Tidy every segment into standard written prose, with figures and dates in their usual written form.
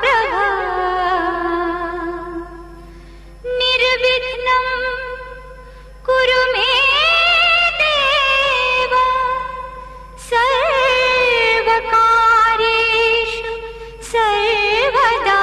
प्रभा निर्विघ्नं कुरु मे देव सर्वकार्येषु सर्वदा।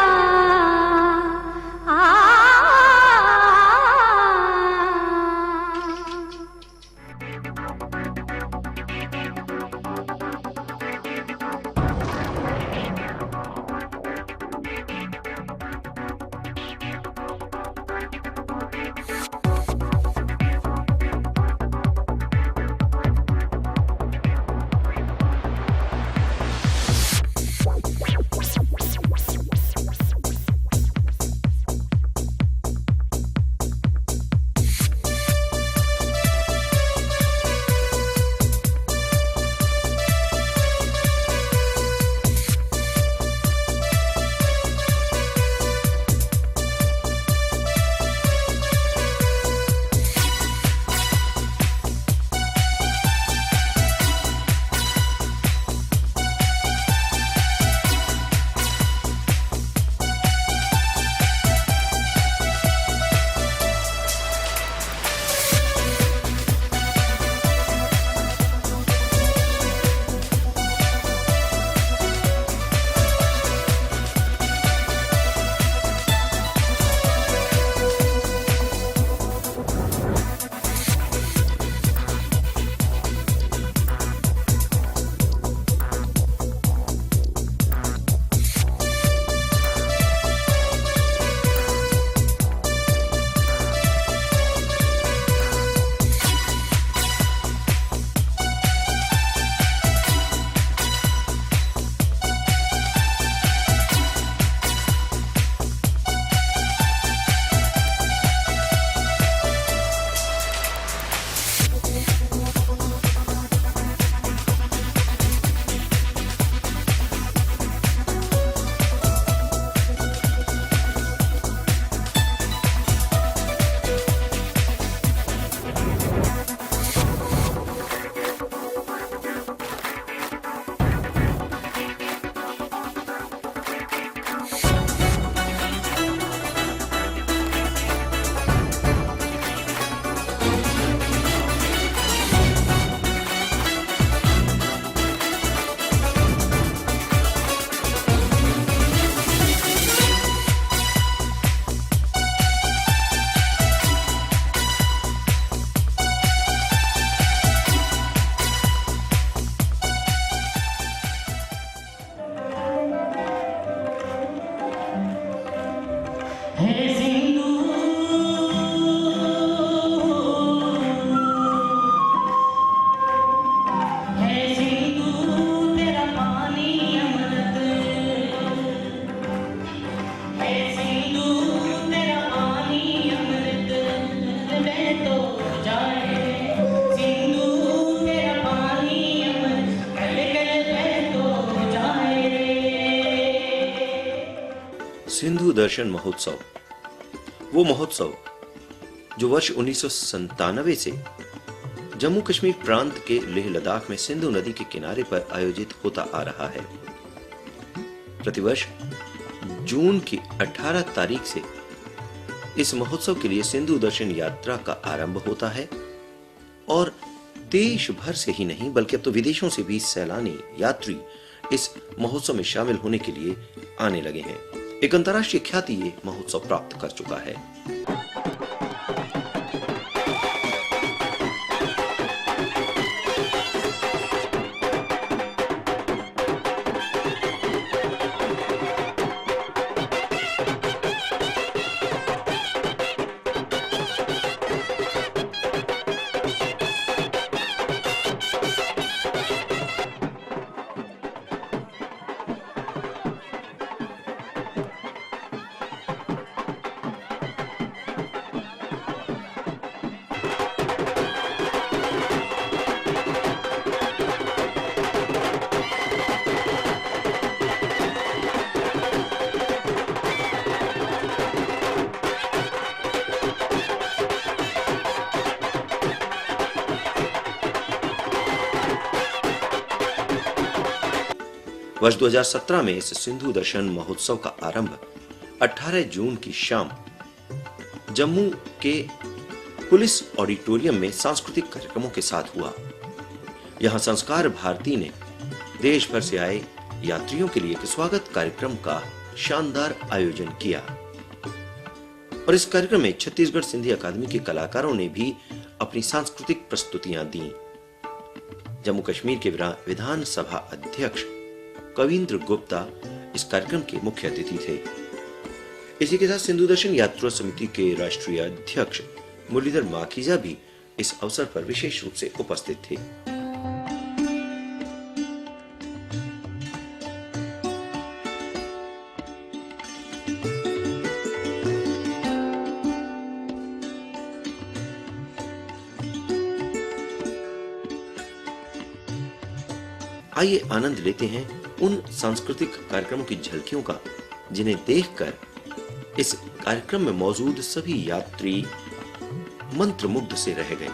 सिंधु दर्शन महोत्सव वो महोत्सव जो वर्ष 1997 से जम्मू कश्मीर प्रांत के लेह लद्दाख में सिंधु नदी के किनारे पर आयोजित होता आ रहा है। प्रतिवर्ष जून की 18 तारीख से इस महोत्सव के लिए सिंधु दर्शन यात्रा का आरंभ होता है और देश भर से ही नहीं बल्कि अब तो विदेशों से भी सैलानी यात्री इस महोत्सव में शामिल होने के लिए आने लगे हैं। एक अंतर्राष्ट्रीय ख्याति ये महोत्सव प्राप्त कर चुका है। वर्ष 2017 में इस सिंधु दर्शन महोत्सव का आरंभ 18 जून की शाम जम्मू के पुलिस ऑडिटोरियम में सांस्कृतिक कार्यक्रमों के साथ हुआ। यहां संस्कार भारती ने देश भर से आए यात्रियों के लिए एक स्वागत कार्यक्रम का शानदार आयोजन किया और इस कार्यक्रम में छत्तीसगढ़ सिंधी अकादमी के कलाकारों ने भी अपनी सांस्कृतिक प्रस्तुतियां दी। जम्मू कश्मीर के विधानसभा अध्यक्ष कविंद्र गुप्ता इस कार्यक्रम के मुख्य अतिथि थे। इसी के साथ सिंधु दर्शन यात्रा समिति के राष्ट्रीय अध्यक्ष मुरलीधर माखीजा भी इस अवसर पर विशेष रूप से उपस्थित थे। आइए आनंद लेते हैं उन सांस्कृतिक कार्यक्रमों की झलकियों का जिन्हें देखकर इस कार्यक्रम में मौजूद सभी यात्री मंत्रमुग्ध से रह गए।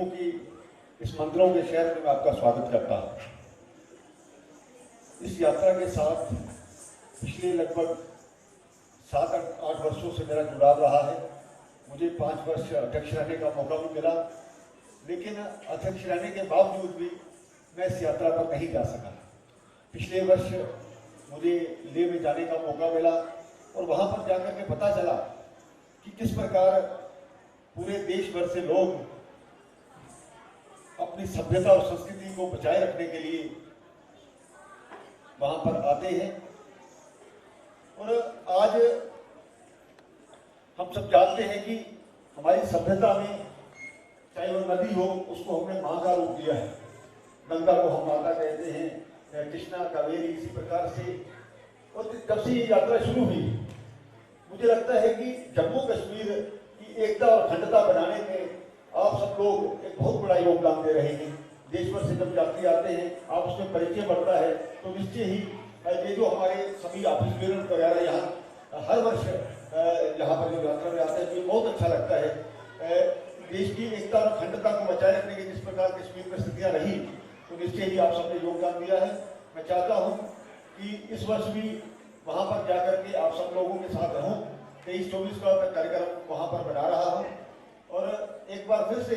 जम्मू की इस मंदिरों के शहर में मैं आपका स्वागत करता हूँ। इस यात्रा के साथ पिछले लगभग 7-8 वर्षों से मेरा जुड़ाव रहा है। मुझे 5 वर्ष अध्यक्ष रहने का मौका भी मिला, लेकिन अध्यक्ष रहने के बावजूद भी मैं इस यात्रा पर नहीं जा सका। पिछले वर्ष मुझे लेह में जाने का मौका मिला और वहाँ पर जाकर के पता चला कि किस प्रकार पूरे देश भर से लोग अपनी सभ्यता और संस्कृति को बचाए रखने के लिए वहां पर आते हैं। और आज हम सब जानते हैं कि हमारी सभ्यता में चाहे वो नदी हो, उसको हमने मां का रूप दिया है। गंगा को हम माता कहते हैं, कृष्णा, कावेरी, इसी प्रकार से। और जब से ये यात्रा शुरू हुई, मुझे लगता है कि जम्मू कश्मीर की एकता और अखंडता बनाने में आप सब लोग एक बहुत बड़ा योगदान दे रहे हैं। देश भर से जब यात्री आते हैं, आप उसमें परिचय बढ़ता है, तो निश्चय ही ये जो हमारे सभी ऑफिस बेरर वगैरह यहाँ हर वर्ष यहाँ पर जो यात्रा में आते हैं, तो बहुत अच्छा लगता है। देश की एकता और अखंडता को बचाए रखने की जिस प्रकार कश्मीर में स्थितियाँ रही, तो निश्चय ही आप सबने योगदान दिया है। मैं चाहता हूँ कि इस वर्ष भी वहाँ पर जाकर के आप सब लोगों के साथ रहूँ। 23-24 का कार्यक्रम वहाँ पर बना रहा हूँ और एक बार फिर से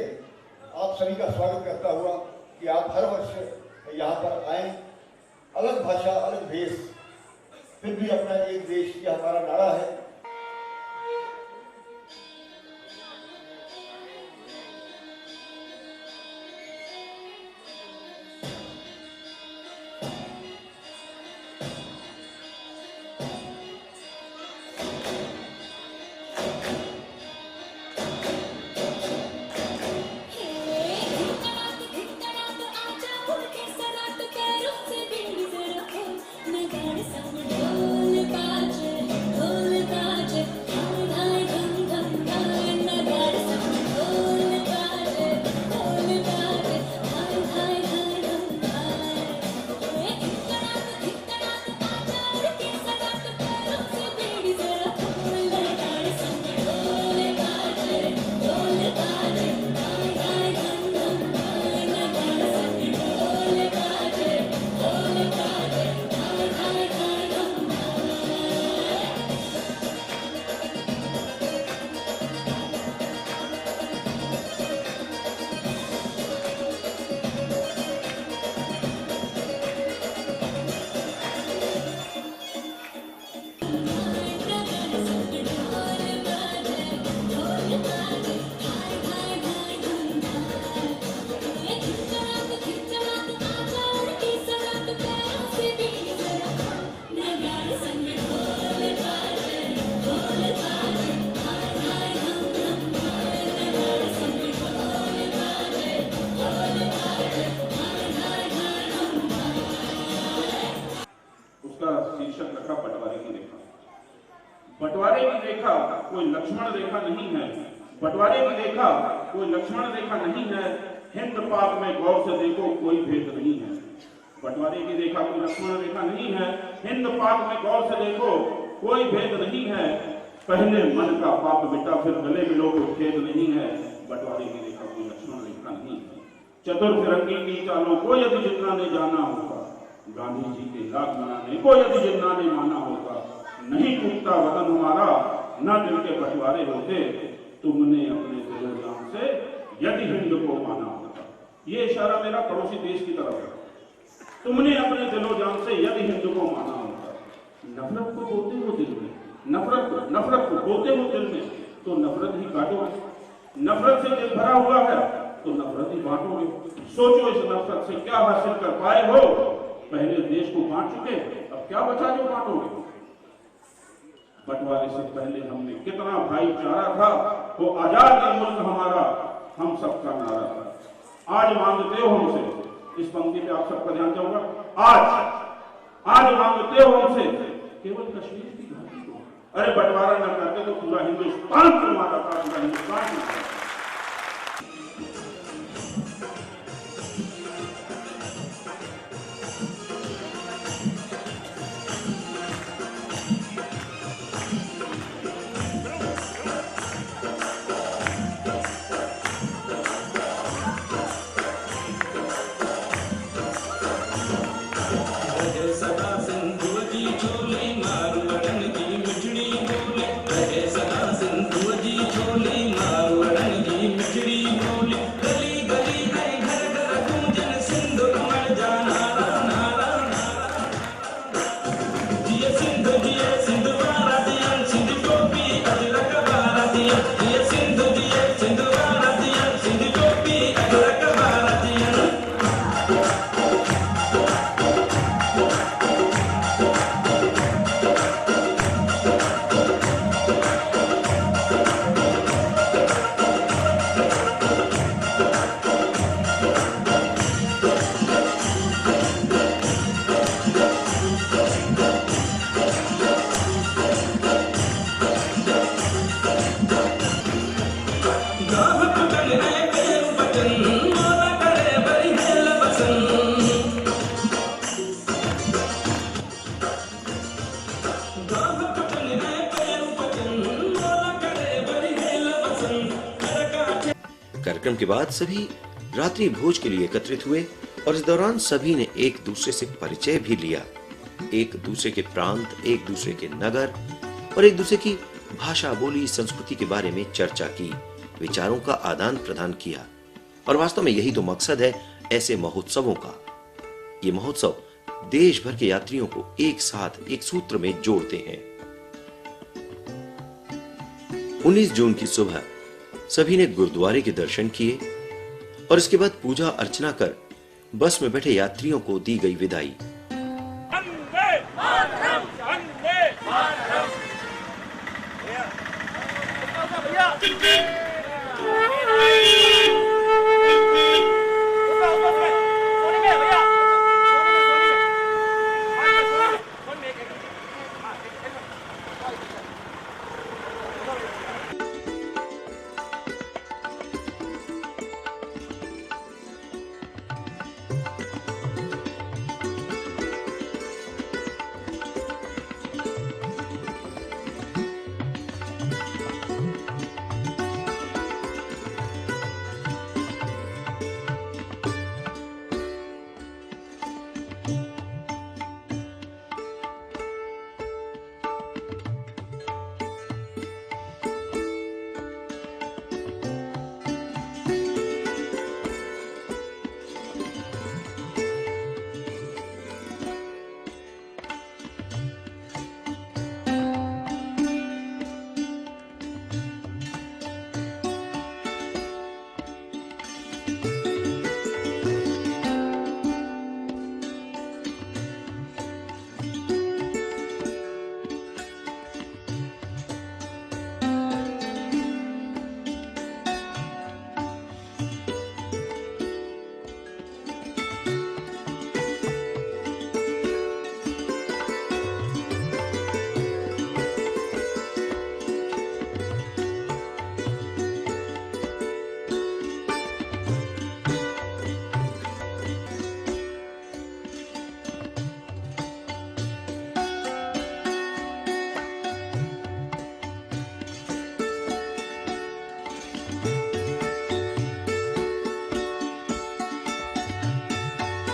आप सभी का स्वागत करता हुआ कि आप हर वर्ष यहाँ पर आए। अलग भाषा, अलग भेष, फिर भी अपना एक देश, ये हमारा नारा है। शीर्षक रखा बंटवारे की रेखा। बंटवारे की रेखा कोई लक्ष्मण रेखा नहीं है। बंटवारे की रेखा कोई लक्ष्मण रेखा नहीं है। हिंद पाक में गौर से देखो कोई भेद नहीं है। बंटवारे की रेखा कोई लक्ष्मण रेखा नहीं है। हिंद पाक में गौर से देखो कोई भेद नहीं है। पहले मन का पाप मिटा फिर गले मिलो कोई खेद नहीं है। बंटवारे की रेखा कोई लक्ष्मण रेखा नहीं है। चतुर्फिरंगी की चालों को यदि जिन्ना ने जाना होगा, गांधी जी के लाख मनाने को यदि जिन्ना ने माना होगा, नहीं टूटता वतन हमारा न दिल के बंटवारे होते, तुमने अपने दिलो जान से यदि हिंद को माना होगा। ये इशारा मेरा पड़ोसी देश की तरफ है। तुमने अपने दिलो जान से यदि हिंद को माना होगा। नफरत को बोलते हो दिल में, नफरत को बोलते हो दिल में, तो नफरत ही काटोगे। नफरत से दिल भरा हुआ है तो नफरत ही बांटोगे। सोचो इस नफरत से क्या हासिल कर पाए हो। पहले देश को बांट चुके, अब क्या बचा जो बांटोगे। बंटवारे से पहले हमने कितना भाईचारा था, वो आजाद ये मुल्क हमारा हम सबका नारा था। आज मांगते हो हमसे, इस पंक्ति पे आप सबका ध्यान जाऊंगा, आज मांगते हो हमसे केवल कश्मीर की घाटी को। अरे बंटवारा न करते तो पूरा हिंदुस्तान तुम्हारा था, पूरा हिंदुस्तान। कार्यक्रम के बाद सभी रात्रि भोज के लिए एकत्रित हुए और इस दौरान सभी ने एक दूसरे से परिचय भी लिया, एक दूसरे के प्रांत, एक दूसरे के नगर और एक दूसरे की भाषा, बोली, संस्कृति के बारे में चर्चा की, विचारों का आदान प्रदान किया। और वास्तव में यही तो मकसद है ऐसे महोत्सवों का। ये महोत्सव देश भर के यात्रियों को एक साथ एक सूत्र में जोड़ते हैं। 19 जून की सुबह सभी ने गुरुद्वारे के दर्शन किए और इसके बाद पूजा अर्चना कर बस में बैठे यात्रियों को दी गई विदाई।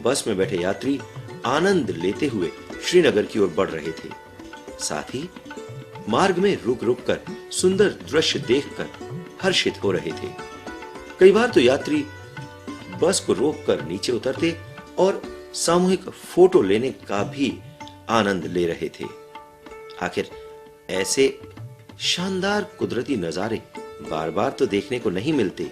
बस में बैठे यात्री आनंद लेते हुए श्रीनगर की ओर बढ़ रहे थे। साथ ही मार्ग में रुक रुक कर सुंदर दृश्य देखकर हर्षित हो रहे थे। कई बार तो यात्री बस को रोककर नीचे उतरते और सामूहिक फोटो लेने का भी आनंद ले रहे थे। आखिर ऐसे शानदार कुदरती नजारे बार बार तो देखने को नहीं मिलते।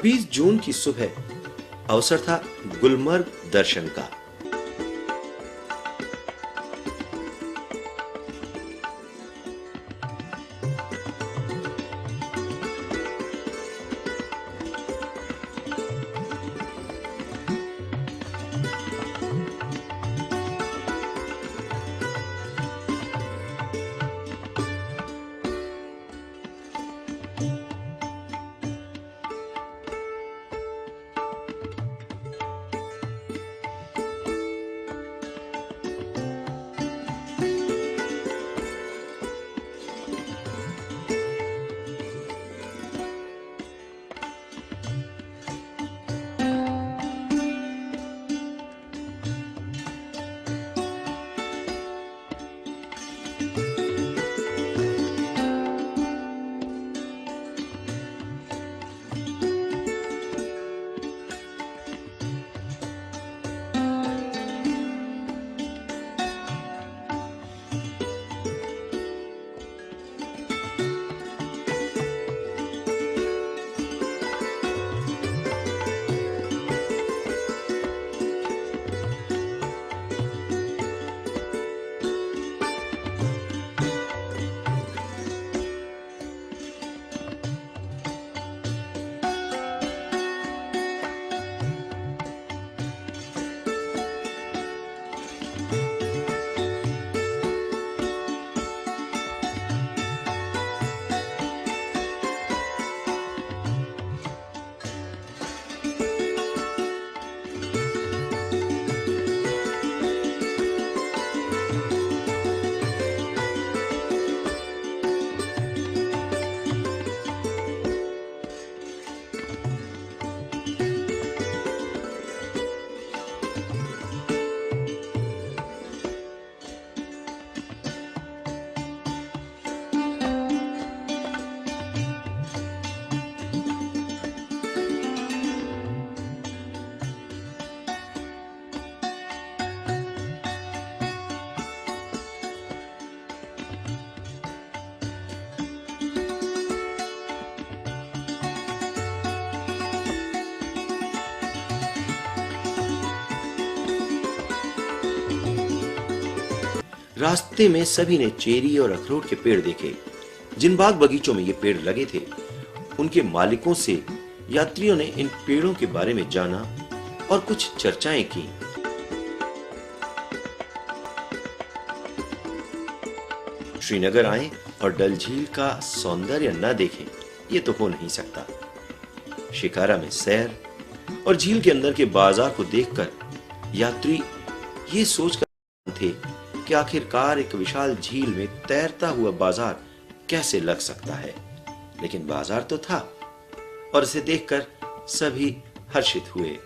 बीस जून की सुबह अवसर था गुलमर्ग दर्शन का। रास्ते में सभी ने चेरी और अखरोट के पेड़ देखे। जिन बाग बगीचों में ये पेड़ लगे थे, उनके मालिकों से यात्रियों ने इन पेड़ों के बारे में जाना और कुछ चर्चाएं की। श्रीनगर आए और डल झील का सौंदर्य न देखें, ये तो हो नहीं सकता। शिकारा में सैर और झील के अंदर के बाजार को देखकर यात्री ये सोचकर थे कि आखिरकार एक विशाल झील में तैरता हुआ बाजार कैसे लग सकता है, लेकिन बाजार तो था और इसे देखकर सभी हर्षित हुए।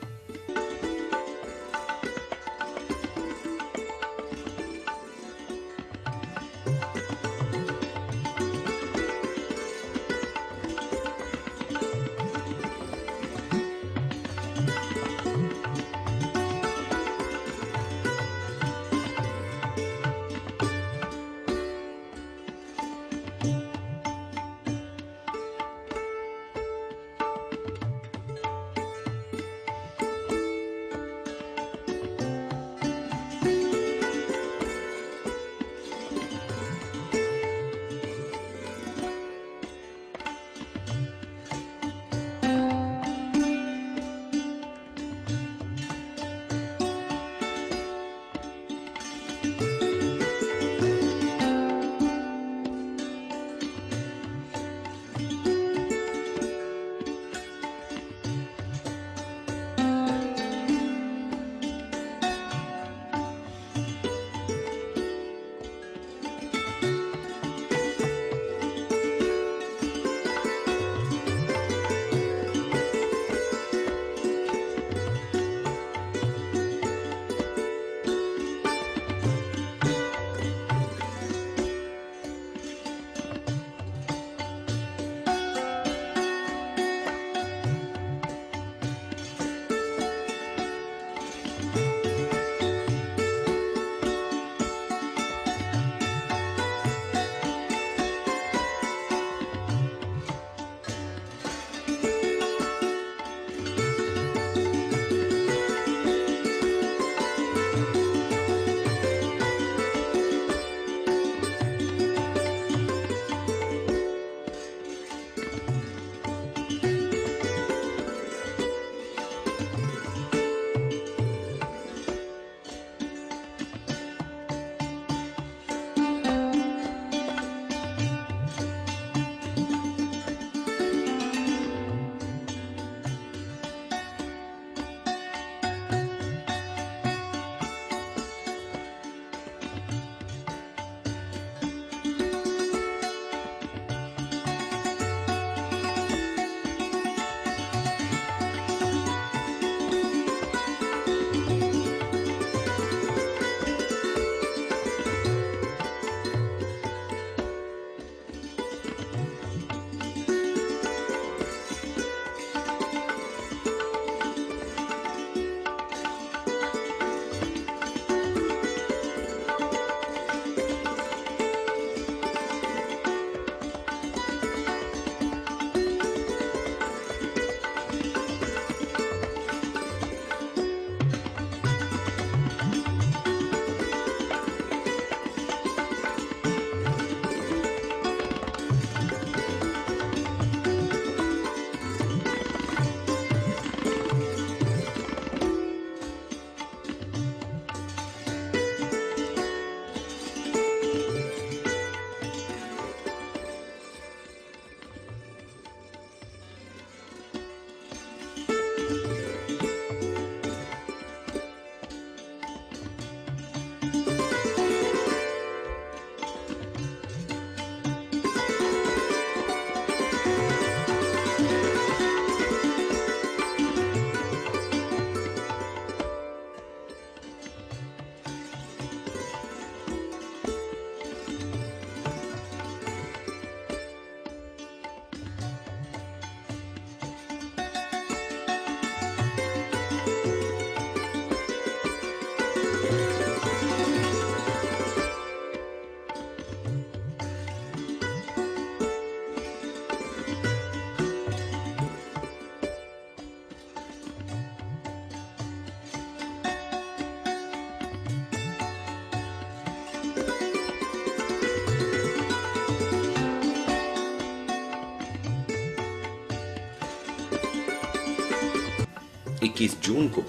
21 जून को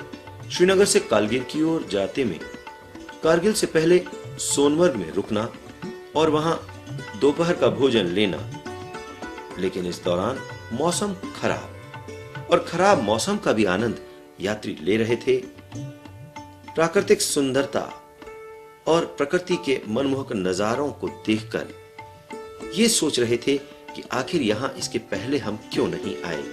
श्रीनगर से कारगिल की ओर जाते में कारगिल से पहले सोनमर्ग में रुकना और वहां दोपहर का भोजन लेना, लेकिन इस दौरान मौसम खराब और खराब मौसम का भी आनंद यात्री ले रहे थे। प्राकृतिक सुंदरता और प्रकृति के मनमोहक नजारों को देखकर ये सोच रहे थे कि आखिर यहां इसके पहले हम क्यों नहीं आए।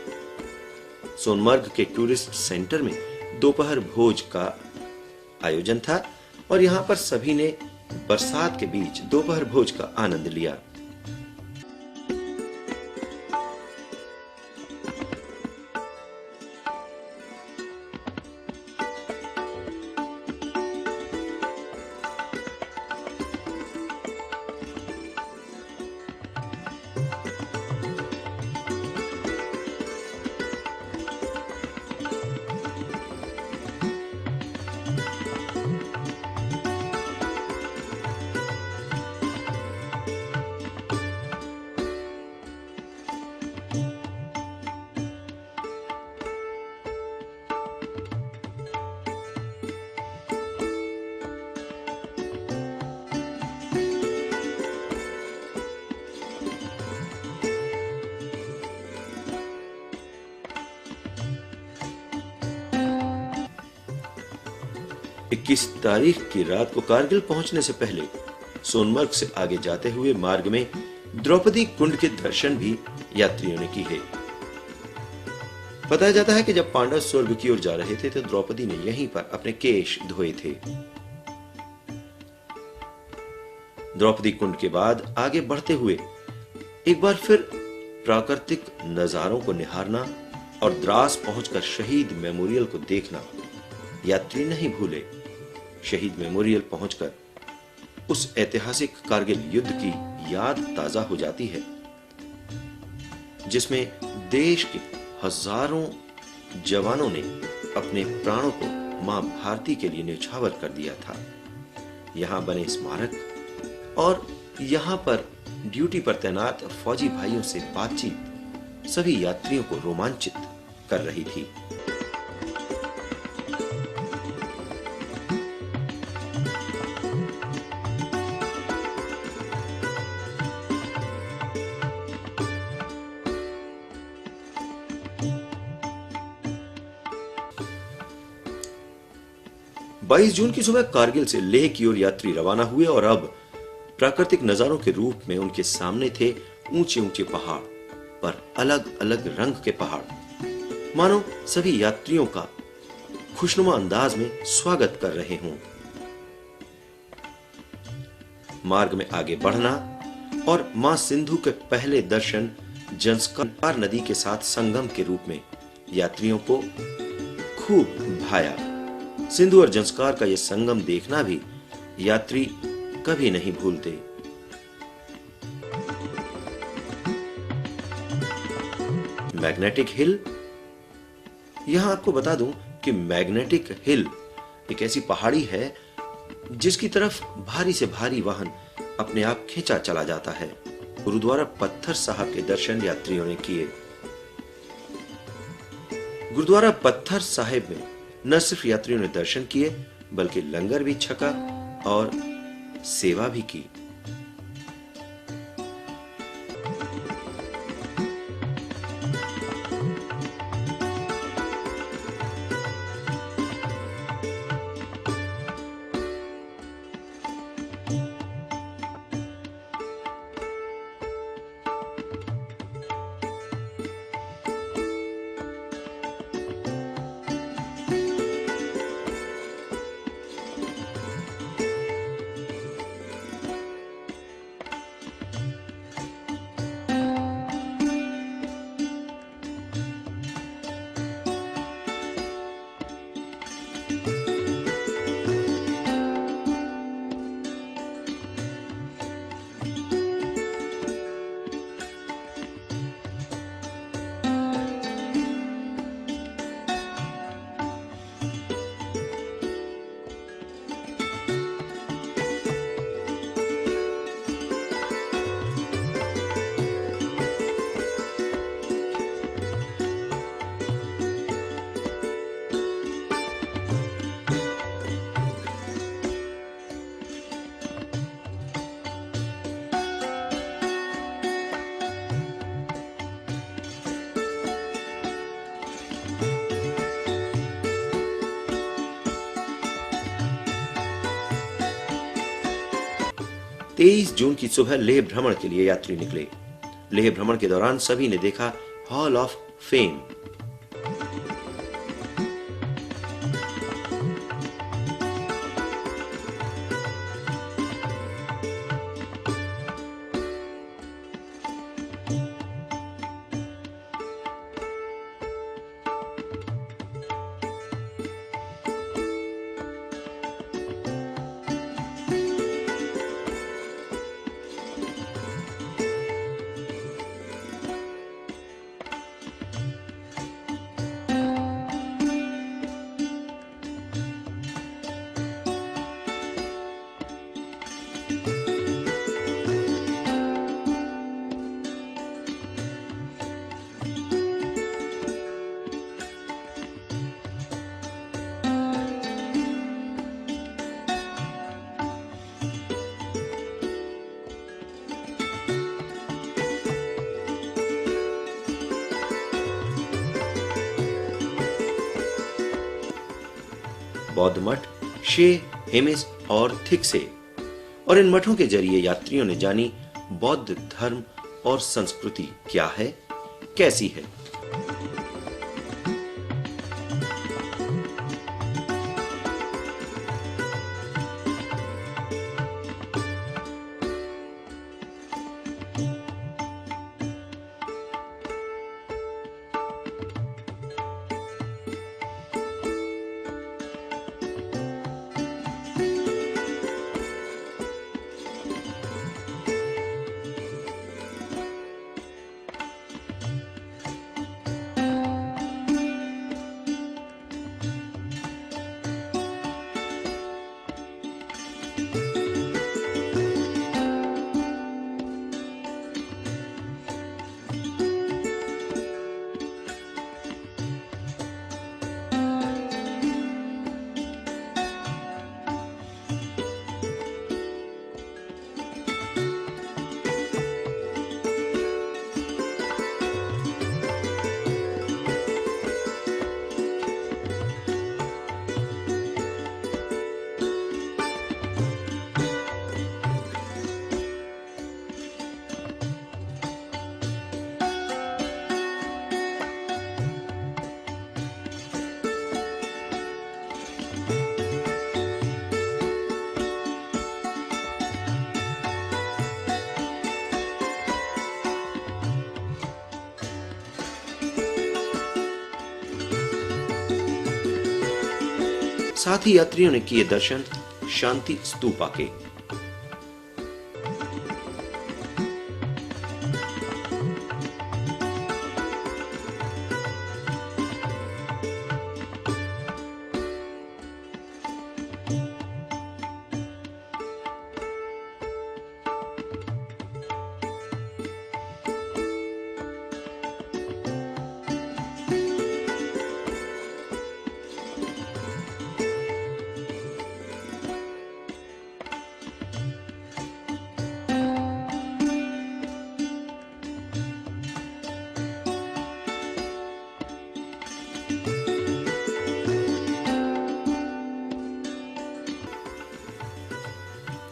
सोनमर्ग के टूरिस्ट सेंटर में दोपहर भोज का आयोजन था और यहां पर सभी ने बरसात के बीच दोपहर भोज का आनंद लिया। इक्कीस तारीख की रात को कारगिल पहुंचने से पहले सोनमर्ग से आगे जाते हुए मार्ग में द्रौपदी कुंड के दर्शन भी यात्रियों ने किए। बताया जाता है कि जब पांडव स्वर्ग की ओर जा रहे थे तो द्रौपदी ने यहीं पर अपने केश धोए थे। द्रौपदी कुंड के बाद आगे बढ़ते हुए एक बार फिर प्राकृतिक नजारों को निहारना और द्रास पहुंचकर शहीद मेमोरियल को देखना यात्री नहीं भूले। शहीद मेमोरियल पहुंचकर उस ऐतिहासिक कारगिल युद्ध की याद ताजा हो जाती है, जिसमें देश के हजारों जवानों ने अपने प्राणों को मां भारती के लिए न्यौछावर कर दिया था। यहां बने स्मारक और यहां पर ड्यूटी पर तैनात फौजी भाइयों से बातचीत सभी यात्रियों को रोमांचित कर रही थी। बाईस जून की सुबह कारगिल से लेह की ओर यात्री रवाना हुए और अब प्राकृतिक नजारों के रूप में उनके सामने थे ऊंचे ऊंचे पहाड़, पर अलग अलग रंग के पहाड़, मानो सभी यात्रियों का खुशनुमा अंदाज में स्वागत कर रहे हों। मार्ग में आगे बढ़ना और मां सिंधु के पहले दर्शन जंस्कार नदी के साथ संगम के रूप में यात्रियों को खूब भाया। सिंधु और जंस्कार का यह संगम देखना भी यात्री कभी नहीं भूलते। मैग्नेटिक हिल, यहां आपको बता दूं कि मैग्नेटिक हिल एक ऐसी पहाड़ी है जिसकी तरफ भारी से भारी वाहन अपने आप खींचा चला जाता है। गुरुद्वारा पत्थर साहब के दर्शन यात्रियों ने किए। गुरुद्वारा पत्थर साहिब में न सिर्फ यात्रियों ने दर्शन किए बल्कि लंगर भी छका और सेवा भी की। तेईस जून की सुबह लेह भ्रमण के लिए यात्री निकले। लेह भ्रमण के दौरान सभी ने देखा हॉल ऑफ फेम। बौद्ध मठ, शे, हेमिस और थिक्से, और इन मठों के जरिए यात्रियों ने जानी बौद्ध धर्म और संस्कृति क्या है, कैसी है। साथ ही यात्रियों ने किए दर्शन शांति स्तूपा के।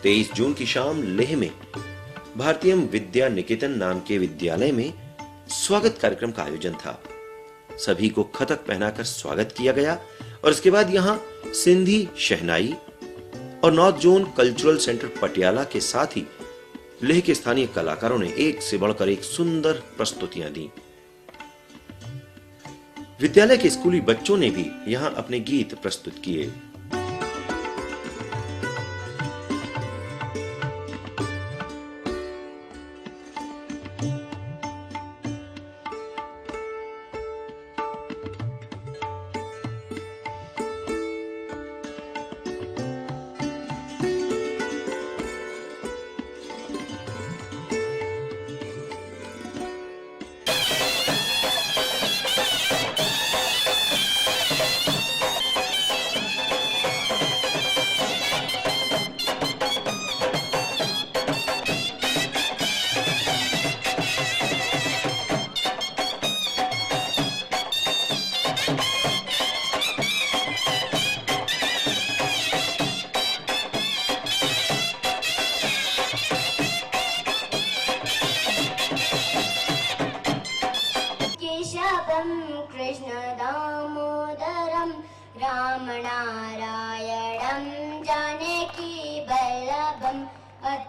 तेईस जून की शाम लेह में भारतीय विद्या निकेतन नाम के विद्यालय में स्वागत कार्यक्रम का आयोजन था। सभी को खतक पहनाकर स्वागत किया गया और इसके बाद यहां सिंधी शहनाई और north zone cultural centre Patiala के साथ ही लेह के स्थानीय कलाकारों ने एक से बढ़कर एक सुंदर प्रस्तुतियां दी। विद्यालय के स्कूली बच्चों ने भी यहां अपने गीत प्रस्तुत किए।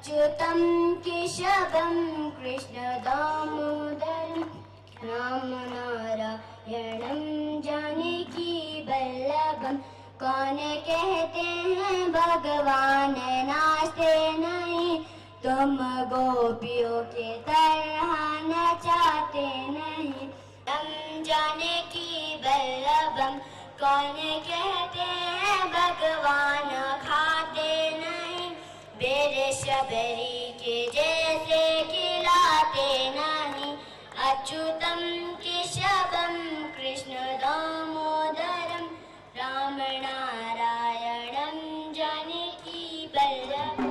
अच्युतं केशवं कृष्णदामोदरं रामनारायणं जानकी वल्लभं। कौन कहते हैं भगवान नाचते नहीं, तुम गोपियों के तरह नचाते नहीं। हम जानकी वल्लभम, कौन कहते हैं भगवान खाते नहीं, बेर शबरी के जैसे खिलाते नहीं। अच्युतम केशवम कृष्ण दामोदरम राम नारायणम जानकी वल्लभम।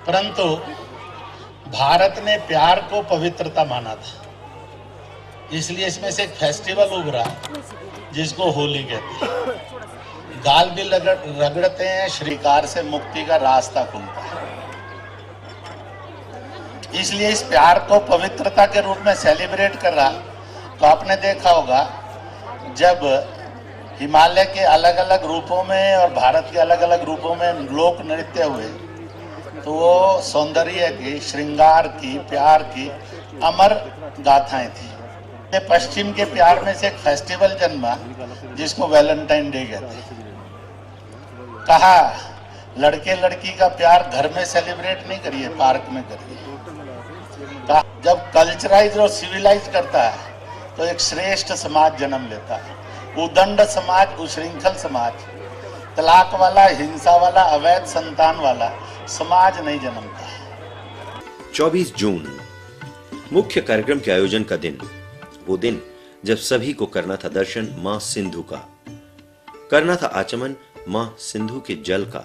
परंतु भारत ने प्यार को पवित्रता माना था, इसलिए इसमें से एक फेस्टिवल उभरा जिसको होली कहते हैं। गाल भी रगड़ते हैं, श्रीकार से मुक्ति का रास्ता खुलता है। इसलिए इस प्यार को पवित्रता के रूप में सेलिब्रेट कर रहा। तो आपने देखा होगा जब हिमालय के अलग अलग रूपों में और भारत के अलग अलग रूपों में लोक नृत्य हुए, तो वो सौंदर्य की, श्रृंगार की, प्यार की अमर गाथाएं थी। पश्चिम के प्यार में से एक फेस्टिवल जन्मा जिसको वैलेंटाइन डे कहते हैं। कहा लड़के लड़की का प्यार घर में सेलिब्रेट नहीं करिए, पार्क में करिए। कहा जब कल्चराइज और सिविलाइज करता है तो एक श्रेष्ठ समाज जन्म लेता है। उदंड समाज, उश्रृंखल समाज, तलाक वाला, हिंसा वाला, अवैध संतान वाला समाज नहीं जन्मता है। 24 जून मुख्य कार्यक्रम के आयोजन का दिन, वो दिन जब सभी को करना था दर्शन मां सिंधु का, करना था आचमन मां सिंधु के जल का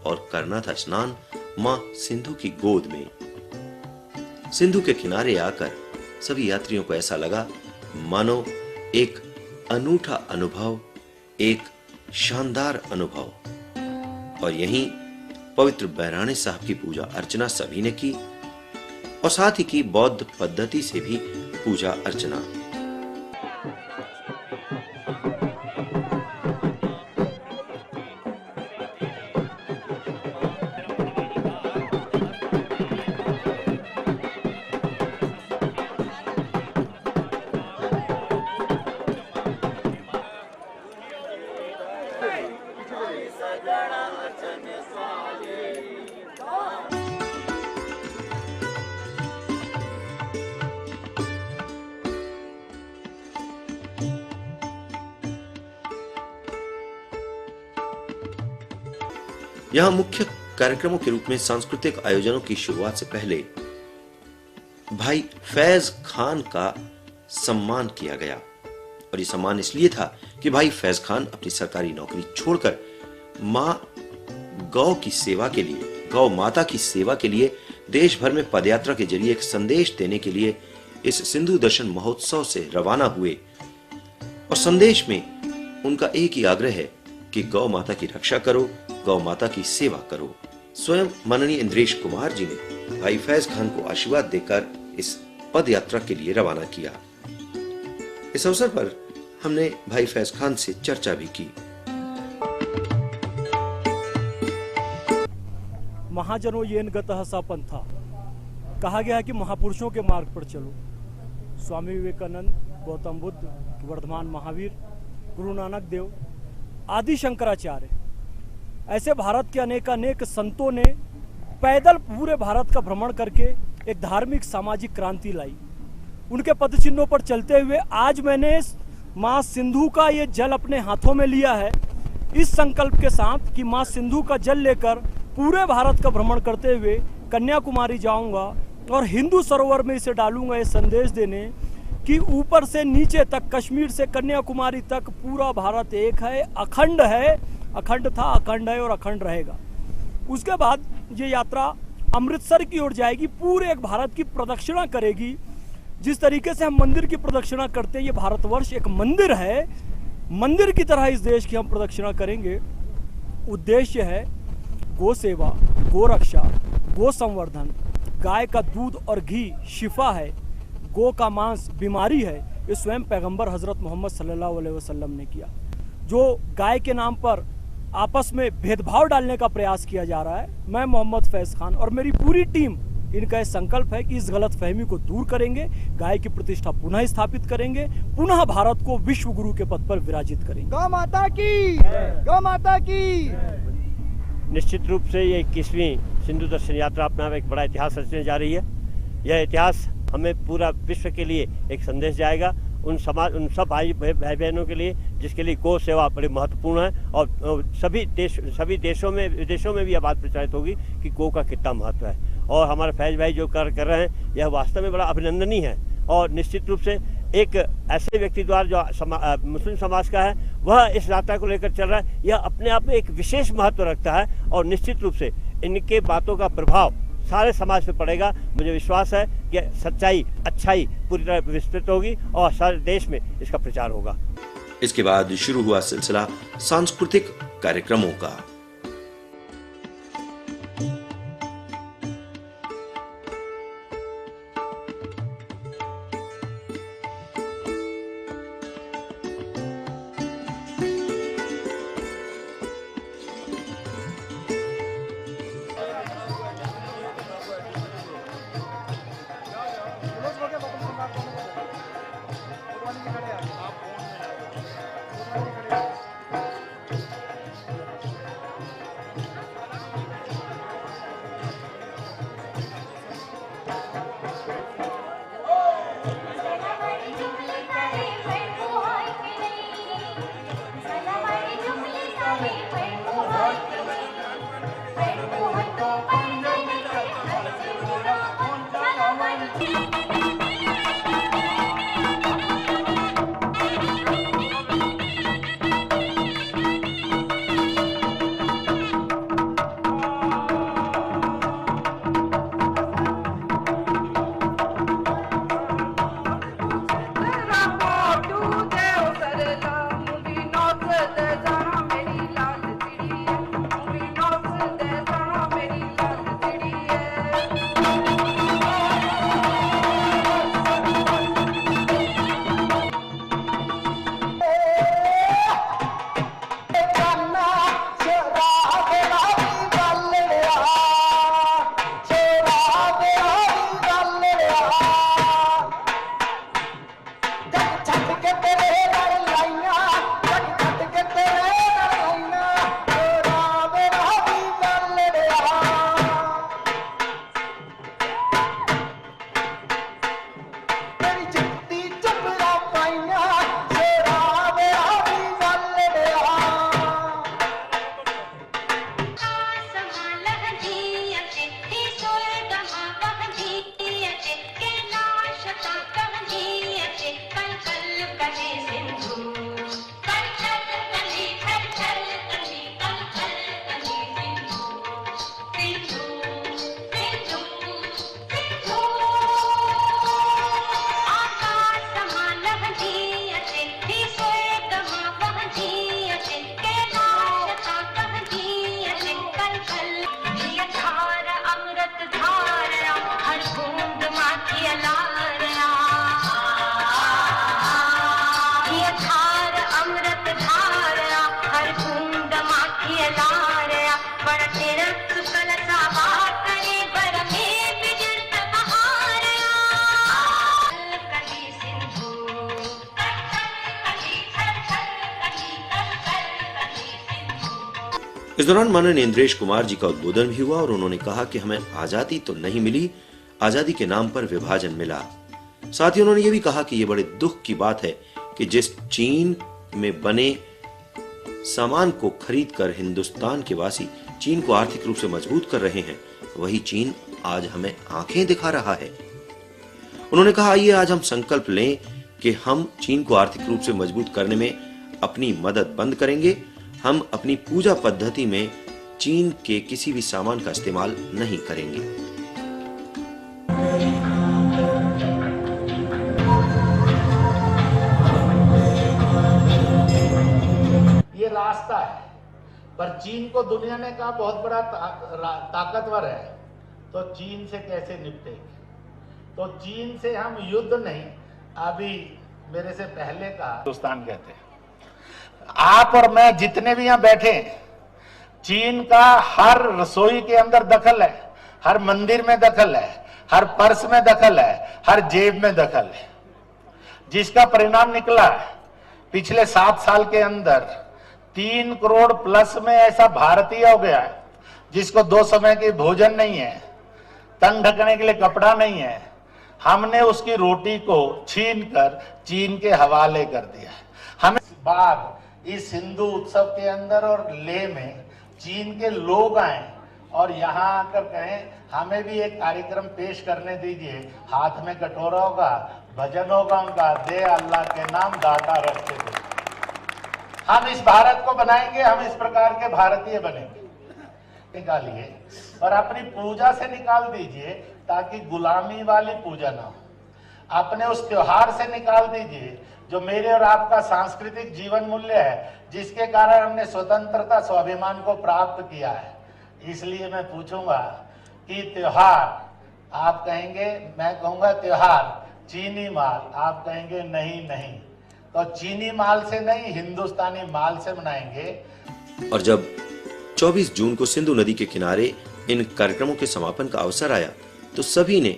और करना था स्नान मां सिंधु की गोद में। सिंधु के किनारे आकर सभी यात्रियों को ऐसा लगा मानो एक अनूठा अनुभव, एक शानदार अनुभव। और यहीं पवित्र बैराणे साहब की पूजा अर्चना सभी ने की और साथ ही की बौद्ध पद्धति से भी पूजा अर्चना। यहां मुख्य कार्यक्रमों के रूप में सांस्कृतिक आयोजनों की शुरुआत से पहले भाई फैज खान का सम्मान किया गया। और ये सम्मान इसलिए था कि भाई फैज खान अपनी सरकारी नौकरी छोड़कर मां गौ की सेवा के लिए, गौ माता की सेवा के लिए देश भर में पदयात्रा के जरिए एक संदेश देने के लिए इस सिंधु दर्शन महोत्सव से रवाना हुए। और संदेश में उनका एक ही आग्रह है कि गौ माता की रक्षा करो, गौ माता की सेवा करो। स्वयं माननीय इंद्रेश कुमार जी ने भाई फैज खान को आशीर्वाद देकर इस पद यात्रा के लिए रवाना किया। इस अवसर पर हमने भाई फैज खान से चर्चा भी की। महाजनों येन गतः स पंथा, कहा गया है कि महापुरुषों के मार्ग पर चलो। स्वामी विवेकानंद, गौतम बुद्ध, वर्धमान महावीर, गुरु नानक देव आदि शंकराचार्य, ऐसे भारत के अनेक संतों ने पैदल पूरे भारत का भ्रमण करके एक धार्मिक सामाजिक क्रांति लाई। उनके पदचिन्हों पर चलते हुए आज मैंने मां सिंधु का ये जल अपने हाथों में लिया है, इस संकल्प के साथ कि मां सिंधु का जल लेकर पूरे भारत का भ्रमण करते हुए कन्याकुमारी जाऊंगा और हिंदू सरोवर में इसे डालूंगा, ये संदेश देने कि ऊपर से नीचे तक, कश्मीर से कन्याकुमारी तक पूरा भारत एक है, अखंड है, अखंड था, अखंड है और अखंड रहेगा। उसके बाद ये यात्रा अमृतसर की ओर जाएगी, पूरे एक भारत की प्रदक्षिणा करेगी। जिस तरीके से हम मंदिर की प्रदक्षिणा करते हैं, ये भारतवर्ष एक मंदिर है, मंदिर की तरह इस देश की हम प्रदक्षिणा करेंगे। उद्देश्य है गो सेवा, गो रक्षा, गो संवर्धन। गाय का दूध और घी शिफा है, गो का मांस बीमारी है। ये स्वयं पैगंबर हजरत मोहम्मद सल्लल्लाहु अलैहि वसल्लम ने किया। जो गाय के नाम पर आपस में भेदभाव डालने का प्रयास किया जा रहा है, मैं मोहम्मद फैज खान और मेरी पूरी टीम, इनका यह संकल्प है कि इस गलत फहमी को दूर करेंगे, गाय की प्रतिष्ठा पुनः स्थापित करेंगे, पुनः भारत को विश्व गुरु के पद पर विराजित करेंगे। गौ माता की, गौ माता की। निश्चित रूप से ये 21वीं सिंधु दर्शन यात्रा अपना एक बड़ा इतिहास रचने जा रही है। यह इतिहास हमें पूरा विश्व के लिए एक संदेश जाएगा, उन सब भाई बहनों के लिए जिसके लिए गौ सेवा बड़ी महत्वपूर्ण है। और सभी देशों में, विदेशों में भी यह बात प्रचारित होगी कि गौ का कितना महत्व है। और हमारे फैज भाई जो कर रहे हैं, यह वास्तव में बड़ा अभिनंदनीय है। और निश्चित रूप से एक ऐसे व्यक्ति द्वारा जो मुस्लिम समाज का है, वह इस यात्रा को लेकर चल रहा है, यह अपने आप में एक विशेष महत्व रखता है। और निश्चित रूप से इनके बातों का प्रभाव सारे समाज पे पड़ेगा। मुझे विश्वास है कि सच्चाई, अच्छाई पूरी तरह विस्तृत होगी और सारे देश में इसका प्रचार होगा। इसके बाद शुरू हुआ सिलसिला सांस्कृतिक कार्यक्रमों का। आप इस दौरान माननीय इंद्रेश कुमार जी का उद्बोधन भी हुआ और उन्होंने कहा कि हमें आजादी तो नहीं मिली, आजादी के नाम पर विभाजन मिला। साथ ही उन्होंने ये भी कहा कि ये बड़े दुख की बात है कि जिस चीन में बने सामान को खरीदकर हिंदुस्तान के वासी चीन को आर्थिक रूप से मजबूत कर रहे हैं, वही चीन आज हमें आंखें दिखा रहा है। उन्होंने कहा, आइए आज हम संकल्प लें कि हम चीन को आर्थिक रूप से मजबूत करने में अपनी मदद बंद करेंगे। हम अपनी पूजा पद्धति में चीन के किसी भी सामान का इस्तेमाल नहीं करेंगे। ये रास्ता है, पर चीन को दुनिया ने कहा बहुत बड़ा ताकतवर है, तो चीन से कैसे निपटेंगे? तो चीन से हम युद्ध नहीं, अभी मेरे से पहले का हिंदुस्तान कहते हैं। आप और मैं जितने भी यहाँ बैठे, चीन का हर रसोई के अंदर दखल है, हर मंदिर में दखल है, हर पर्स में दखल है, हर जेब में दखल है, जिसका परिणाम निकला पिछले 7 साल के अंदर 3 करोड़ प्लस में ऐसा भारतीय हो गया है जिसको 2 समय की भोजन नहीं है, तन ढकने के लिए कपड़ा नहीं है। हमने उसकी रोटी को छीन कर चीन के हवाले कर दिया। हमें बाद इस हिंदू उत्सव के अंदर और लेह में चीन के लोग आए और यहाँ आकर कहें हमें भी एक कार्यक्रम पेश करने दीजिए, हाथ में कटोरा होगा, भजन होगा उनका, दे अल्लाह के नाम दाता रखते थे। हम इस भारत को बनाएंगे, हम इस प्रकार के भारतीय बनेंगे। निकालिए और अपनी पूजा से निकाल दीजिए ताकि गुलामी वाली पूजा ना हो। अपने उस त्योहार से निकाल दीजिए जो मेरे और आपका सांस्कृतिक जीवन मूल्य है, जिसके कारण हमने स्वतंत्रता स्वाभिमान को प्राप्त किया है। इसलिए मैं पूछूंगा कि त्योहार आप कहेंगे, मैं कहूंगा त्योहार चीनी माल, आप कहेंगे नहीं, तो चीनी माल से नहीं, हिंदुस्तानी माल से मनाएंगे। और जब 24 जून को सिंधु नदी के किनारे इन कार्यक्रमों के समापन का अवसर आया तो सभी ने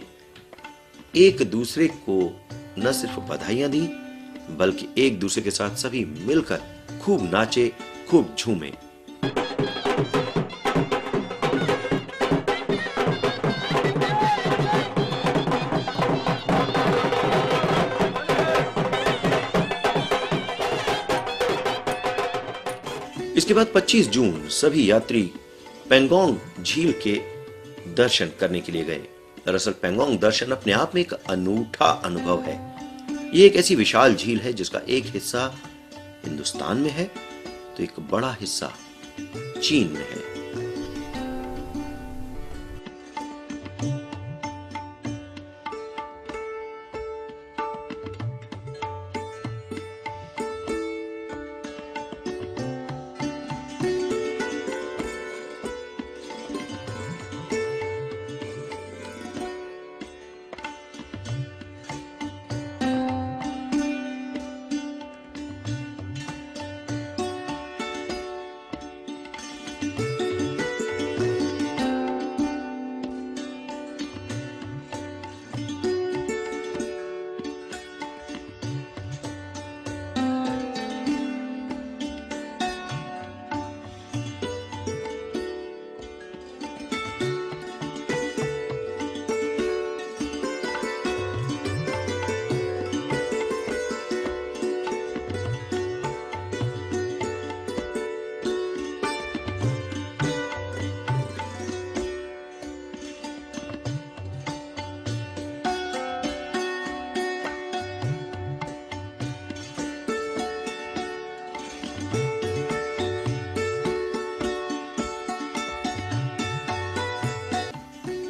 एक दूसरे को न सिर्फ बधाइयां दी बल्कि एक दूसरे के साथ सभी मिलकर खूब नाचे, खूब झूमे। इसके बाद 25 जून सभी यात्री पेंगोंग झील के दर्शन करने के लिए गए। दरअसल पेंगोंग दर्शन अपने आप में एक अनूठा अनुभव है। ये एक ऐसी विशाल झील है जिसका एक हिस्सा हिंदुस्तान में है तो एक बड़ा हिस्सा चीन में है।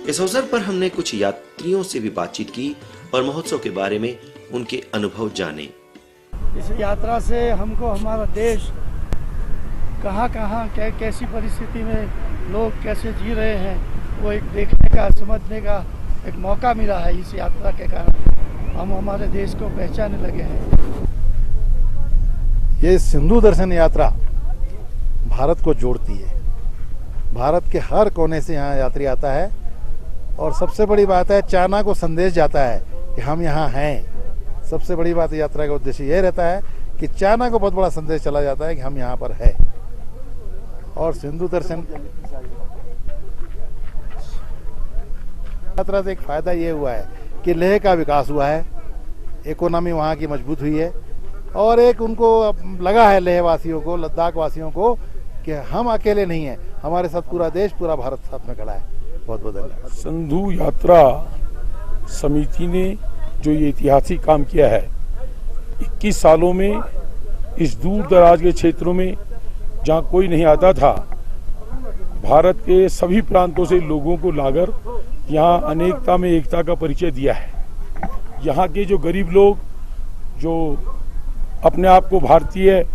इस अवसर पर हमने कुछ यात्रियों से भी बातचीत की और महोत्सव के बारे में उनके अनुभव जाने। इस यात्रा से हमको हमारा देश कहाँ कैसी परिस्थिति में लोग कैसे जी रहे हैं वो एक देखने का, समझने का एक मौका मिला है। इस यात्रा के कारण हम हमारे देश को पहचानने लगे हैं। ये सिंधु दर्शन यात्रा भारत को जोड़ती है। भारत के हर कोने से यहाँ यात्री आता है और सबसे बड़ी बात है चाइना को संदेश जाता है कि हम यहाँ हैं। सबसे बड़ी बात यात्रा का उद्देश्य यह रहता है कि चाइना को बहुत बड़ा संदेश चला जाता है कि हम यहाँ पर है। और सिंधु दर्शन यात्रा से एक फायदा ये हुआ है कि लेह का विकास हुआ है, इकोनॉमी वहाँ की मजबूत हुई है और एक उनको लगा है लेह वासियों को, लद्दाख वासियों को कि हम अकेले नहीं हैं, हमारे साथ पूरा देश, पूरा भारत साथ में खड़ा है। बहुत बहुत धन्यवाद। सिंधु यात्रा समिति ने जो ये ऐतिहासिक काम किया है, 21 सालों में इस दूर दराज के क्षेत्रों में जहाँ कोई नहीं आता था, भारत के सभी प्रांतों से लोगों को लाकर यहाँ अनेकता में एकता का परिचय दिया है। यहाँ के जो गरीब लोग जो अपने आप को भारतीय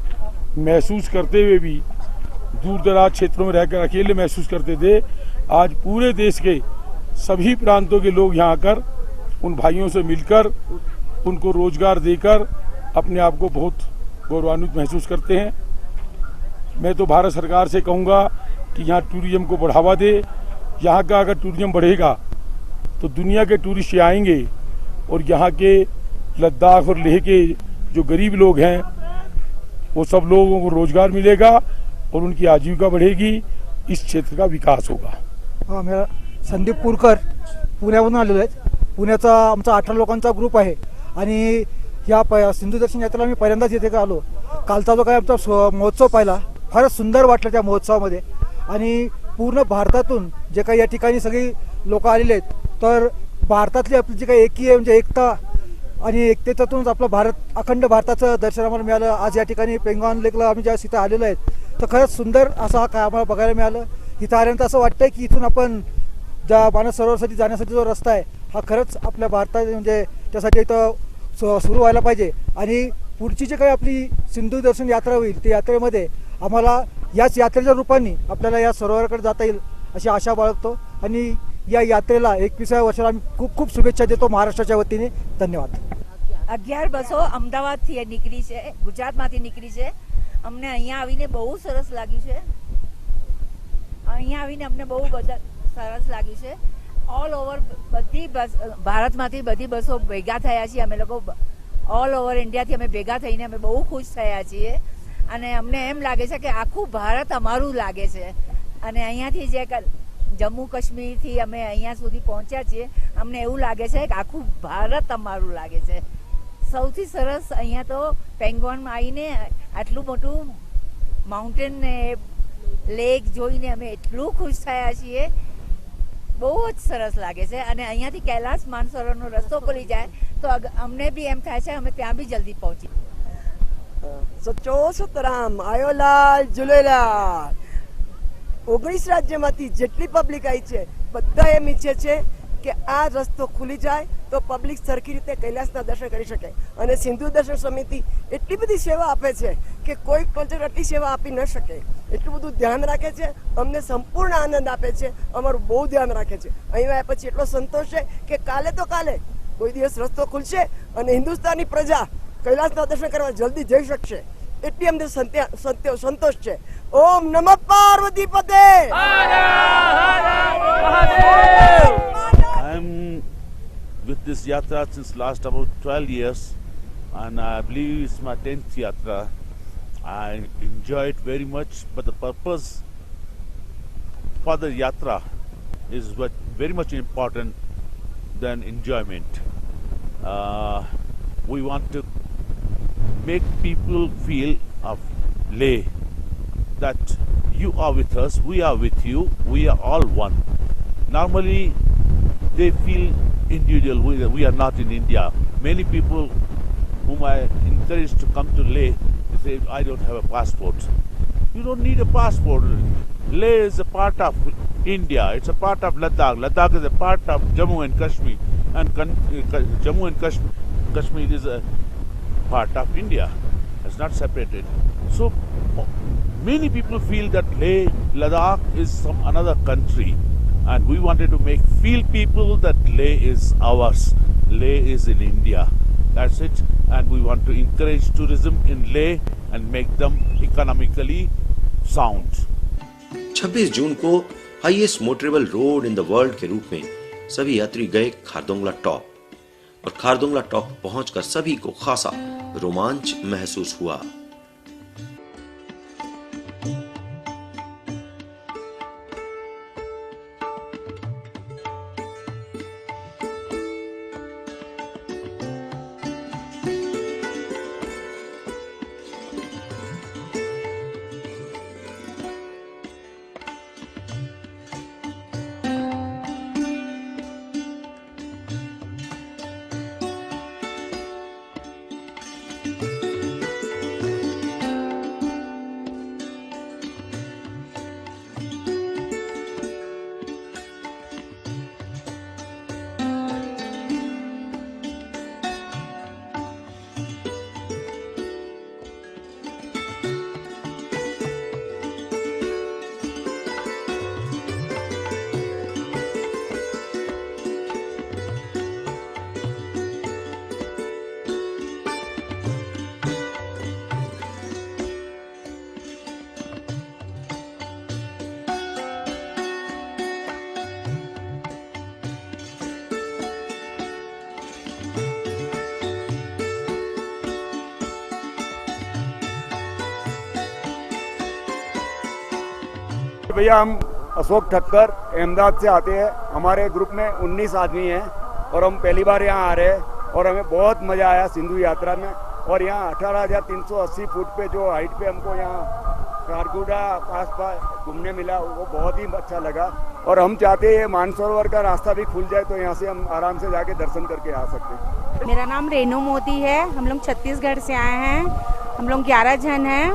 महसूस करते हुए भी दूर दराज क्षेत्रों में रहकर अकेले महसूस करते थे, आज पूरे देश के सभी प्रांतों के लोग यहाँ आकर उन भाइयों से मिलकर उनको रोजगार देकर अपने आप को बहुत गौरवान्वित महसूस करते हैं। मैं तो भारत सरकार से कहूँगा कि यहाँ टूरिज्म को बढ़ावा दे। यहाँ का अगर टूरिज्म बढ़ेगा तो दुनिया के टूरिस्ट आएंगे और यहाँ के लद्दाख और लेह के जो गरीब लोग हैं वो सब लोगों को रोजगार मिलेगा और उनकी आजीविका बढ़ेगी, इस क्षेत्र का विकास होगा। हाँ, मेरा संदीप पुरकर पुण्यावरून आलेलो आहे। पुण्याचा आमचा 18 लोकांचा ग्रुप आहे आणि या सिंधू दर्शन यात्रेला मी पहिल्यांदाच इथे आलो। कालचा जो काय आमचा महोत्सव पाहिला, फारच सुंदर वाटलं त्या महोत्सवामध्ये आणि पूर्ण भारतातून जे काही या ठिकाणी सगळी लोक आलेले आहेत, तर भारतातली आपली जी काही एकी आहे म्हणजे एकता आणि एकतेतूनच आपलं भारत, अखंड भारताचं दर्शन आम्हाला मिळालं। आज या ठिकाणी पेंगॉन लेकला आम्ही ज्या इथं आलेलो आहेत, तर खरंच सुंदर असं हा काय आम्हाला बघायला मिळालं। इथं आल्यानंतर असं वाटतंय की इथून आपण ज्या मानस सरोवरासाठी जाण्यासाठी जो रस्ता आहे हा खरंच आपल्या भारतात म्हणजे त्यासाठी इथं सुरू व्हायला पाहिजे आणि पुढची जी काही आपली सिंधू दर्शन यात्रा होईल त्या यात्रेमध्ये आम्हाला याच यात्रेच्या रूपाने आपल्याला या सरोवराकडे जाता येईल अशी आशा बाळगतो आणि या यात्रेला 21व्या वर्षाला आम्ही खूप खूप शुभेच्छा देतो महाराष्ट्राच्या वतीने। धन्यवाद। 11 બસો અમદાવાદથી નીકળી છે, ગુજરાતમાંથી નીકળી છે। અમને અહીંયા આવીને બહુ સરસ લાગ્યું છે। અહીંયા આવીને અમને બહુ સરસ લાગ્યું છે। ઓલ ઓવર બધી બસ ભારતમાંથી બધી બસો ભેગા થયા છીએ અમે લોકો। ઓલ ઓવર ઇન્ડિયાથી અમે ભેગા થઈને અમે બહુ ખુશ થયા છીએ અને અમને એમ લાગે છે કે આખું ભારત અમારું લાગે છે અને અહીંયાથી જે જમ્મુ કાશ્મીરથી અમે અહીંયા સુધી પહોંચ્યા છીએ, અમને એવું લાગે છે કે આખું ભારત અમારું લાગે છે। સૌથી સરસ અહીંયા તો પેંગોનમાં આવીને આટલું મોટું માઉન્ટેન ને લેક જોઈને અમે એટલું ખુશ થયા છીએ, બહુ જ સરસ લાગે છે અને અહીંયાથી કૈલાસ માનસરોવરનો રસ્તો ખુલી જાય તો અમને બી એમ થાય છે અમે ત્યાં બી જલ્દી પહોંચી. સચો સતરામ આયોલાલ ઝૂલેલાલ. 19 રાજ્યમાંથી જેટલી પબ્લિક આવી છે બધા એમ ઈચ્છે છે કે આ રસ્તો ખુલી જાય તો પબ્લિક સરખી રીતે કૈલાસના દર્શન કરી શકે. અને સિંધુ દર્શન સમિતિ એટલી બધી સેવા આપે છે કે કોઈ કલ્ચર આટલી સેવા આપી ન શકે, એટલું બધું ધ્યાન રાખે છે. અમને સંપૂર્ણ આનંદ આપે છે, અમારું બહુ ધ્યાન રાખે છે. અહીં આવ્યા પછી એટલો સંતોષ છે કે કાલે તો કાલે કોઈ દિવસ રસ્તો ખુલશે અને હિન્દુસ્તાની પ્રજા કૈલાસના દર્શન કરવા જલ્દી જઈ શકશે, એટલી અમને સંતોષ છે. ઓમ નમઃ પાર્વતી પતે. I'm with this yatra since last about 12 years and I believe it's my 10th yatra. I enjoy it very much, but the purpose for the yatra is what very much important than enjoyment. We want to make people feel of Leh that you are with us, we are with you, we are all one. Normally they feel individual, we are not in India. Many people whom I encourage to come to Leh, they say, I don't have a passport. You don't need a passport. Leh is a part of India, it's a part of Ladakh. Ladakh is a part of Jammu and Kashmir, and Jammu and Kashmir is a part of India. It's not separated. So many people feel that Leh, Ladakh is some another country. And we wanted to feel people that Leh is ours. Leh is in India. That's it. And we want to encourage tourism in Leh and make them economically sound. 26 जून को highest motorable road in the world के रूप में सभी यात्री गए खारदोंगला top, और खारदोंगला top पहुंचकर सभी को खासा रोमांच महसूस हुआ. भैया हम अशोक ठक्कर अहमदाबाद से आते हैं. हमारे ग्रुप में 19 आदमी हैं और हम पहली बार यहाँ आ रहे हैं और हमें बहुत मज़ा आया सिंधु यात्रा में. और यहाँ 18,380 फुट पे जो हाइट पे हमको यहाँ कारगुडा पास घूमने मिला वो बहुत ही अच्छा लगा. और हम चाहते हैं मानसरोवर का रास्ता भी खुल जाए तो यहाँ से हम आराम से जाके दर्शन करके आ सकते हैं. मेरा नाम रेनू मोदी है. हम लोग छत्तीसगढ़ से आए हैं. हम लोग 11 जन हैं.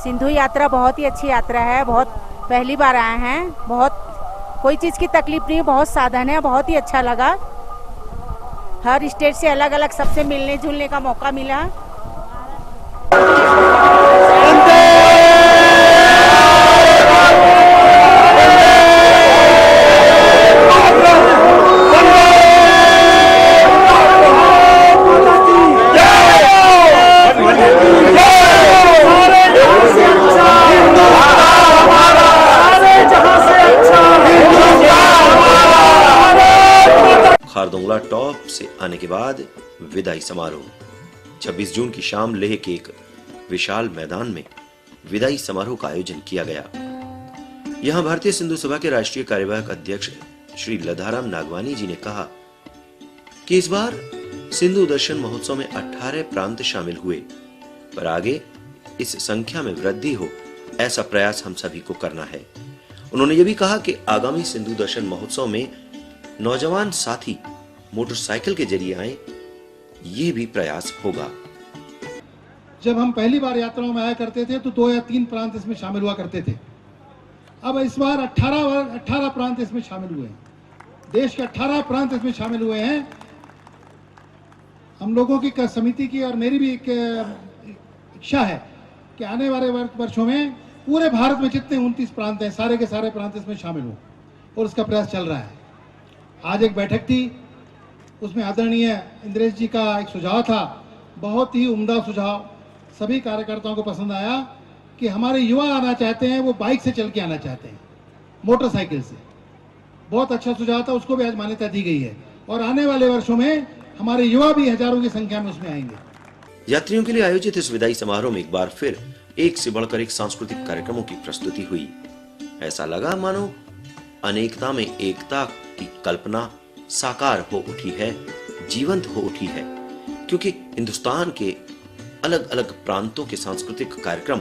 सिंधु यात्रा बहुत ही अच्छी यात्रा है. बहुत पहली बार आए हैं. बहुत कोई चीज़ की तकलीफ नहीं, बहुत साधन है. बहुत ही अच्छा लगा. हर स्टेट से अलग अलग सबसे मिलने जुलने का मौका मिला. खारदोंगला टॉप से आने के बाद विदाई समारोह. 26 जून की शाम लेह के एक विशाल मैदान में विदाई समारोह का आयोजन किया गया. यहां भारतीय सिंधु सभा के राष्ट्रीय कार्यवाहक अध्यक्ष श्री लधाराम नागवानी जी ने कहा कि इस बार सिंधु दर्शन महोत्सव में 18 प्रांत शामिल हुए, पर आगे इस संख्या में वृद्धि हो ऐसा प्रयास हम सभी को करना है. उन्होंने ये भी कहा कि आगामी सिंधु दर्शन महोत्सव में नौजवान साथी मोटरसाइकिल के जरिए आए, ये भी प्रयास होगा। जब हम पहली बार यात्राओं में आया करते थे तो 2 या 3 प्रांत इसमें शामिल हुआ करते थे। अब इस बार 18 प्रांत इसमें शामिल हुए हैं। देश के 18 प्रांत इसमें शामिल हुए हैं। हम लोगों की समिति की और मेरी भी एक इच्छा है कि आने वाले वर्षों में पूरे भारत में जितने 29 प्रांत हैं, सारे के सारे प्रांत इसमें शामिल हों, और उसका प्रयास चल रहा है। आज एक बैठक थी, उसमें आदरणीय इंद्रेश जी का एक सुझाव था, बहुत ही उम्दा सुझाव, सभी कार्यकर्ताओं को पसंद आया कि हमारे युवा आना चाहते हैं, वो बाइक से चल के आना चाहते हैं, मोटरसाइकिल से। बहुत अच्छा सुझाव था, उसको भी आज मान्यता दी गई है, और आने वाले वर्षों में हमारे युवा भी हजारों की संख्या में उसमें आएंगे। यात्रियों के लिए आयोजित इस विदाई समारोह में एक बार फिर एक से बढ़कर एक सांस्कृतिक कार्यक्रमों की प्रस्तुति हुई। ऐसा लगा मानो अनेकता में एकता की कल्पना साकार हो उठी है, जीवंत हो उठी है, क्योंकि हिंदुस्तान के अलग अलग प्रांतों के सांस्कृतिक कार्यक्रम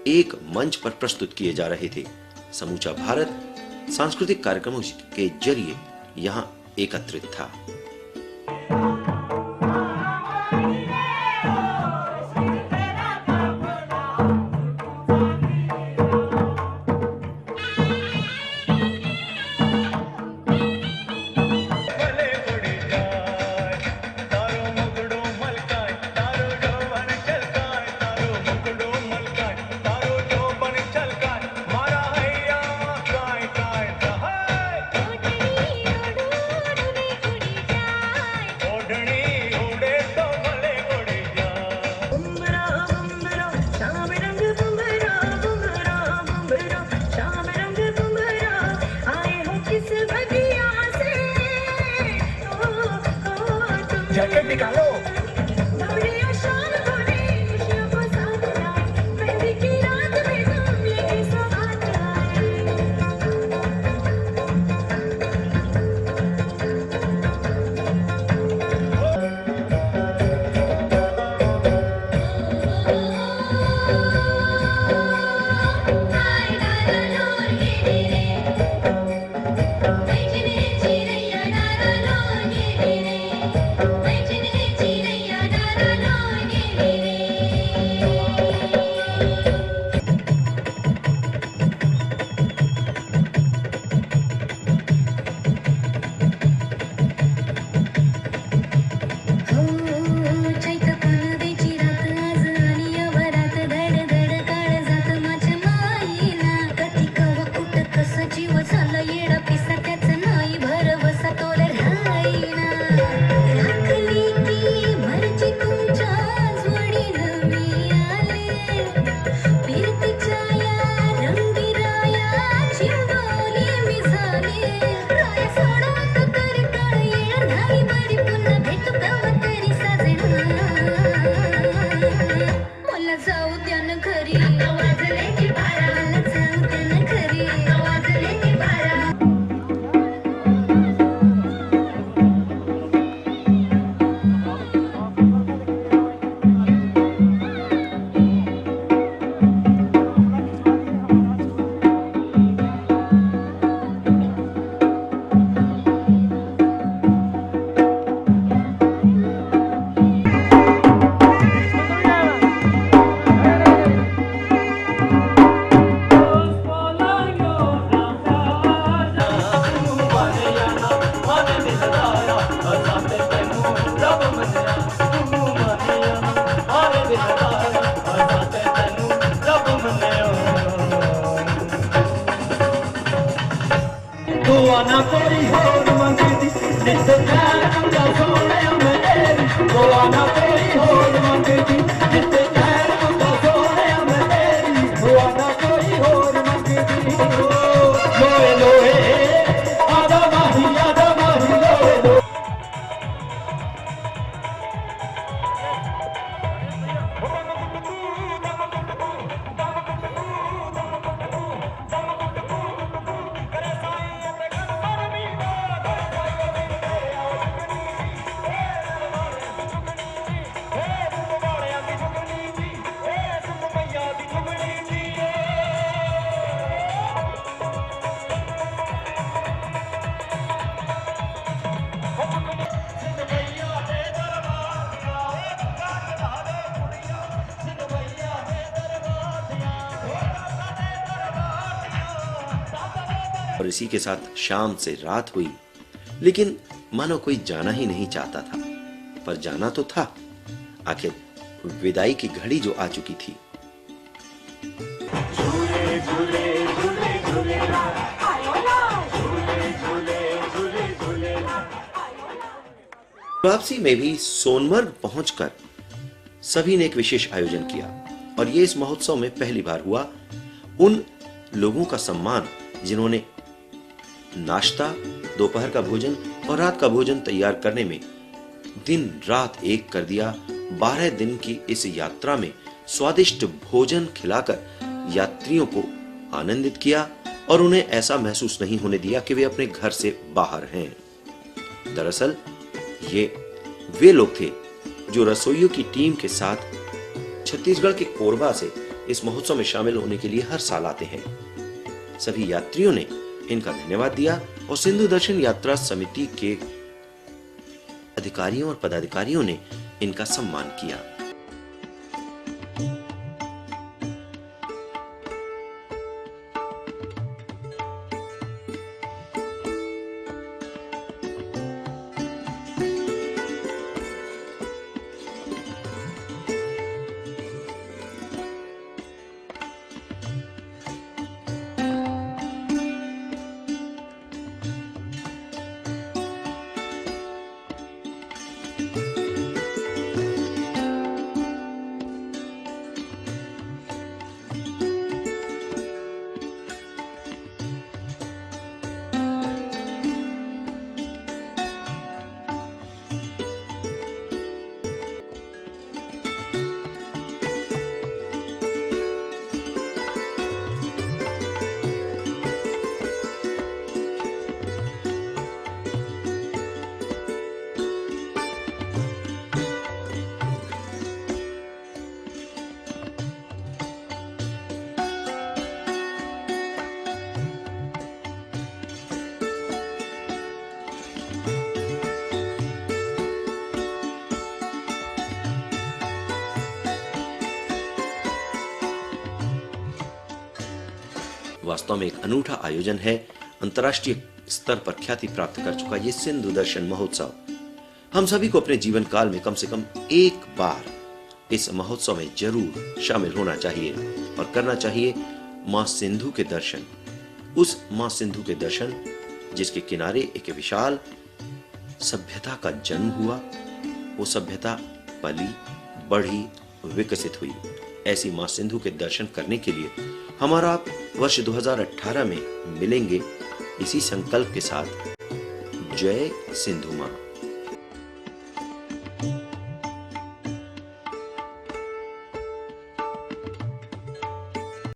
एक मंच पर प्रस्तुत किए जा रहे थे। समूचा भारत सांस्कृतिक कार्यक्रमों के जरिए यहाँ एकत्रित था। जैकेट निकालो। दुआना कोई होर मंगदी जिस प्यार का सोने मेरी दुआना कोई होर मंगदी जिस प्यार का सोने मेरी दुआना कोई होर मंगदी लोए लोए आदा माही लोए लोए और इसी के साथ शाम से रात हुई, लेकिन मानो कोई जाना ही नहीं चाहता था। पर जाना तो था, आखिर विदाई की घड़ी जो आ चुकी थी। वापसी में भी सोनमर्ग पहुंचकर सभी ने एक विशेष आयोजन किया और ये इस महोत्सव में पहली बार हुआ। उन लोगों का सम्मान जिन्होंने नाश्ता, दोपहर का भोजन और रात का भोजन तैयार करने में दिन रात एक कर दिया। 12 दिन की इस यात्रा में स्वादिष्ट भोजन खिलाकर यात्रियों को आनंदित किया और उन्हें ऐसा महसूस नहीं होने दिया कि वे अपने घर से बाहर हैं। दरअसल ये वे लोग थे जो रसोइयों की टीम के साथ छत्तीसगढ़ के कोरबा से इस महोत्सव में शामिल होने के लिए हर साल आते हैं। सभी यात्रियों ने इनका धन्यवाद दिया और सिंधु दर्शन यात्रा समिति के अधिकारियों और पदाधिकारियों ने इनका सम्मान किया। वास्तव में एक अनूठा आयोजन है। अंतर्राष्ट्रीय स्तर पर ख्याति प्राप्त कर चुका ये सिंधु दर्शन महोत्सव हम सभी को अपने जीवन काल में कम से कम एक बार इस महोत्सव में जरूर शामिल होना चाहिए और करना चाहिए मां सिंधु के दर्शन। उस मां सिंधु के दर्शन जिसके किनारे एक विशाल सभ्यता का जन्म हुआ, वो सभ्यता पली, बढ़ी, विकसित हुई। ऐसी मां सिंधु के दर्शन करने के लिए हमारा आप वर्ष 2018 में मिलेंगे इसी संकल्प के साथ। जय सिंधु मां।